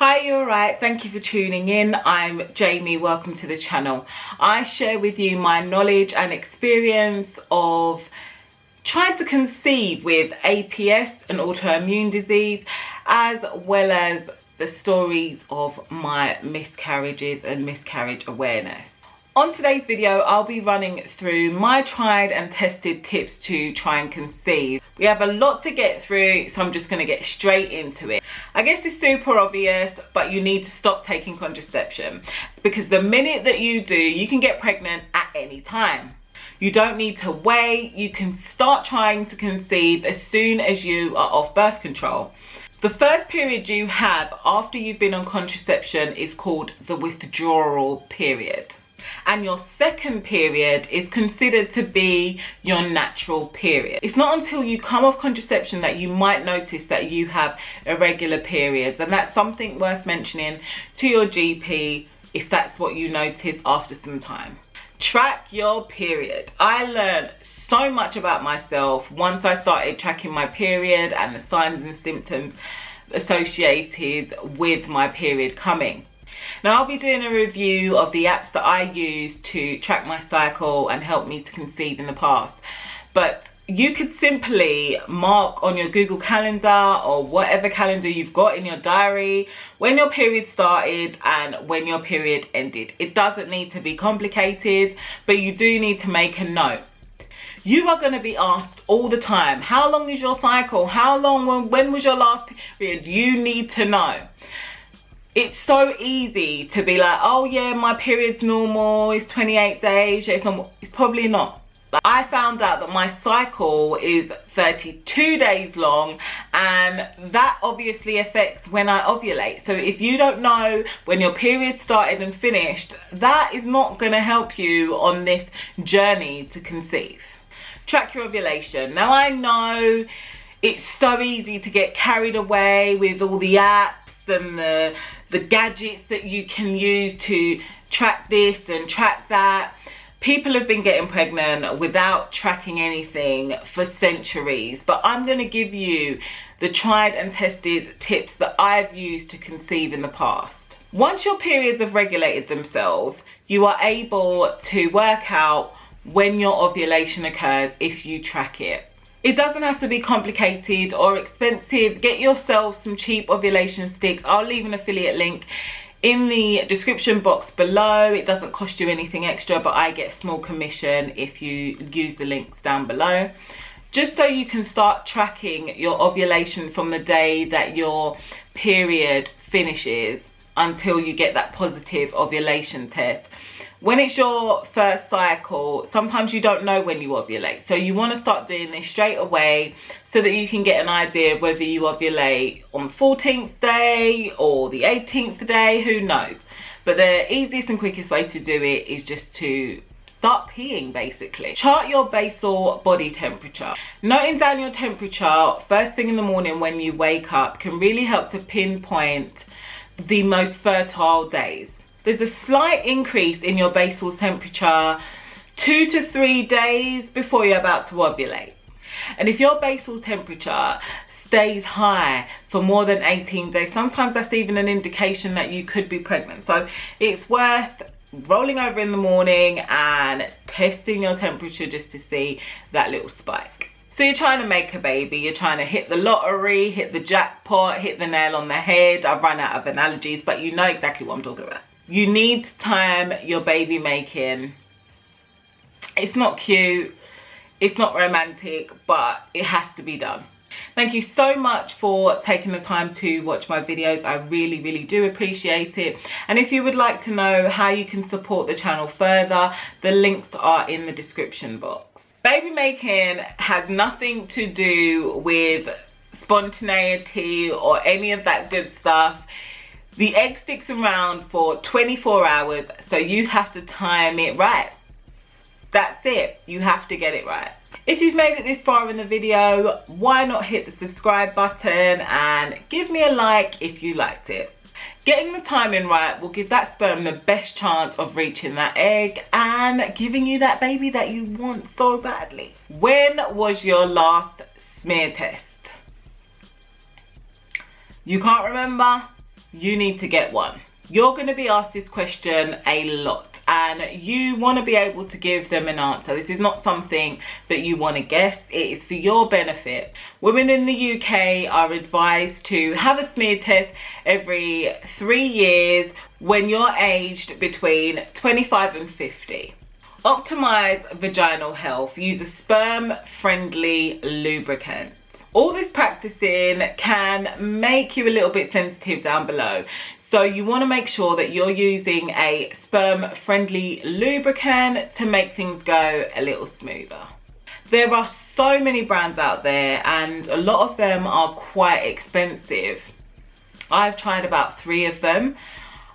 Hi, you alright? Thank you for tuning in. I'm Jamie, welcome to the channel. I share with you my knowledge and experience of trying to conceive with APS, an autoimmune disease, as well as the stories of my miscarriages and miscarriage awareness. On today's video, I'll be running through my tried and tested tips to try and conceive. We have a lot to get through, so I'm just going to get straight into it. I guess it's super obvious, but you need to stop taking contraception, because the minute that you do, you can get pregnant at any time. You don't need to wait. You can start trying to conceive as soon as you are off birth control. The first period you have after you've been on contraception is called the withdrawal period. And your second period is considered to be your natural period. It's not until you come off contraception that you might notice that you have irregular periods, and that's something worth mentioning to your GP if that's what you notice after some time. Track your period. I learned so much about myself once I started tracking my period and the signs and symptoms associated with my period coming. Now, I'll be doing a review of the apps that I use to track my cycle and help me to conceive in the past. But you could simply mark on your Google Calendar or whatever calendar you've got in your diary when your period started and when your period ended. It doesn't need to be complicated, but you do need to make a note. You are going to be asked all the time, how long is your cycle? How long, when was your last period? You need to know. It's so easy to be like, oh yeah, my period's normal, it's 28 days, yeah, it's normal. It's probably not. I found out that my cycle is 32 days long, and that obviously affects when I ovulate. So if you don't know when your period started and finished, that is not going to help you on this journey to conceive. Track your ovulation. Now, I know it's so easy to get carried away with all the apps and the gadgets that you can use to track this and track that. People have been getting pregnant without tracking anything for centuries, but I'm going to give you the tried and tested tips that I've used to conceive in the past. Once your periods have regulated themselves, you are able to work out when your ovulation occurs if you track it. It doesn't have to be complicated or expensive. Get yourself some cheap ovulation sticks. I'll leave an affiliate link in the description box below. It doesn't cost you anything extra, but I get a small commission if you use the links down below. Just so you can start tracking your ovulation from the day that your period finishes until you get that positive ovulation test. When it's your first cycle, sometimes you don't know when you ovulate. So you want to start doing this straight away so that you can get an idea of whether you ovulate on the 14th day or the 18th day, who knows. But the easiest and quickest way to do it is just to start peeing, basically. Chart your basal body temperature. Noting down your temperature first thing in the morning when you wake up can really help to pinpoint the most fertile days. There's a slight increase in your basal temperature 2 to 3 days before you're about to ovulate. And if your basal temperature stays high for more than 18 days, sometimes that's even an indication that you could be pregnant. So it's worth rolling over in the morning and testing your temperature just to see that little spike. So you're trying to make a baby, you're trying to hit the lottery, hit the jackpot, hit the nail on the head. I've run out of analogies, but you know exactly what I'm talking about. You need to time your baby making. It's not cute, it's not romantic, but it has to be done. Thank you so much for taking the time to watch my videos. I really, really do appreciate it. And if you would like to know how you can support the channel further, the links are in the description box. Baby making has nothing to do with spontaneity or any of that good stuff. The egg sticks around for 24 hours, so you have to time it right. That's it. You have to get it right. If you've made it this far in the video, why not hit the subscribe button and give me a like if you liked it. Getting the timing right will give that sperm the best chance of reaching that egg and giving you that baby that you want so badly. When was your last smear test? You can't remember? you need to get one. You're going to be asked this question a lot, and you want to be able to give them an answer. This is not something that you want to guess. It is for your benefit. Women in the UK are advised to have a smear test every 3 years when you're aged between 25 and 50. Optimize vaginal health. Use a sperm-friendly lubricant. All this practicing can make you a little bit sensitive down below. So you want to make sure that you're using a sperm-friendly lubricant to make things go a little smoother. There are so many brands out there and a lot of them are quite expensive. I've tried about 3 of them.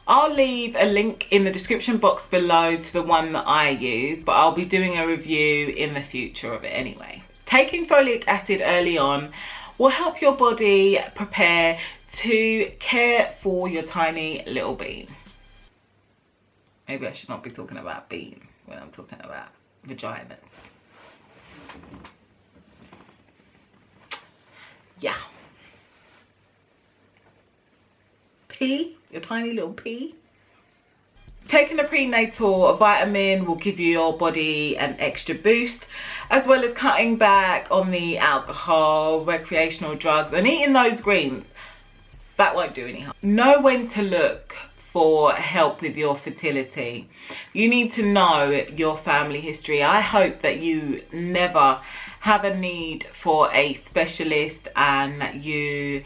I'll leave a link in the description box below to the one that I use, but I'll be doing a review in the future of it anyway. Taking folic acid early on will help your body prepare to care for your tiny little bean. Maybe I should not be talking about bean when I'm talking about vaginas. Yeah. Pee, your tiny little pee. Taking a prenatal vitamin will give your body an extra boost, as well as cutting back on the alcohol, recreational drugs, and eating those greens. That won't do any harm. Know when to look for help with your fertility. You need to know your family history. I hope that you never have a need for a specialist and that you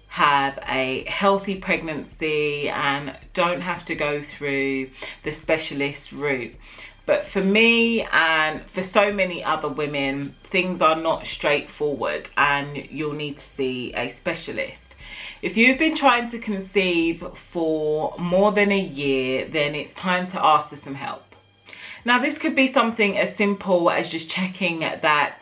have a healthy pregnancy and don't have to go through the specialist route. But for me and for so many other women, things are not straightforward and you'll need to see a specialist. If you've been trying to conceive for more than a year, then it's time to ask for some help. Now, this could be something as simple as just checking that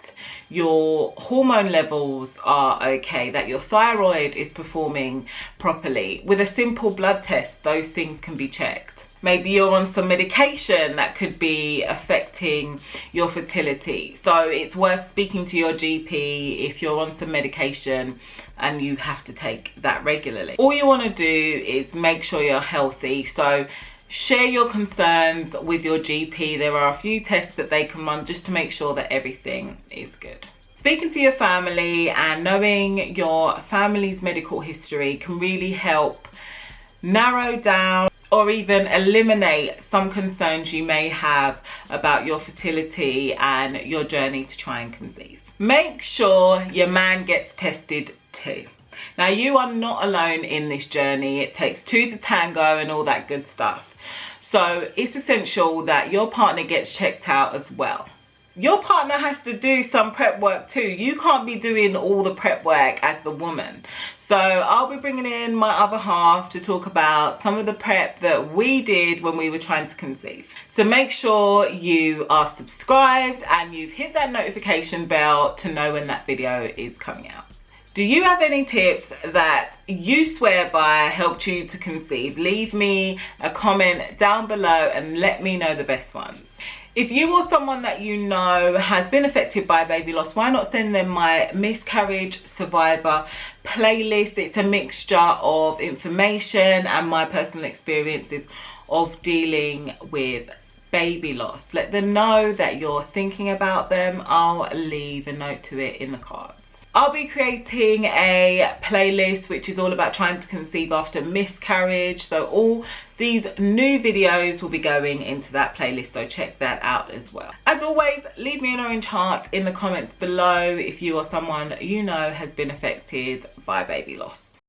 your hormone levels are okay, that your thyroid is performing properly. With a simple blood test, those things can be checked. Maybe you're on some medication that could be affecting your fertility. So it's worth speaking to your GP if you're on some medication and you have to take that regularly. All you want to do is make sure you're healthy. So share your concerns with your GP. There are a few tests that they can run just to make sure that everything is good. Speaking to your family and knowing your family's medical history can really help narrow down or even eliminate some concerns you may have about your fertility and your journey to try and conceive. Make sure your man gets tested too. Now, you are not alone in this journey. It takes 2 to tango and all that good stuff. So it's essential that your partner gets checked out as well. Your partner has to do some prep work too. You can't be doing all the prep work as the woman. So I'll be bringing in my other half to talk about some of the prep that we did when we were trying to conceive. So make sure you are subscribed and you've hit that notification bell to know when that video is coming out. Do you have any tips that you swear by helped you to conceive? Leave me a comment down below and let me know the best ones. If you or someone that you know has been affected by baby loss, why not send them my miscarriage survivor playlist? It's a mixture of information and my personal experiences of dealing with baby loss. Let them know that you're thinking about them. I'll leave a note to it in the cards. I'll be creating a playlist which is all about trying to conceive after miscarriage. So all these new videos will be going into that playlist, so check that out as well. As always, leave me an orange heart in the comments below if you or someone you know has been affected by baby loss.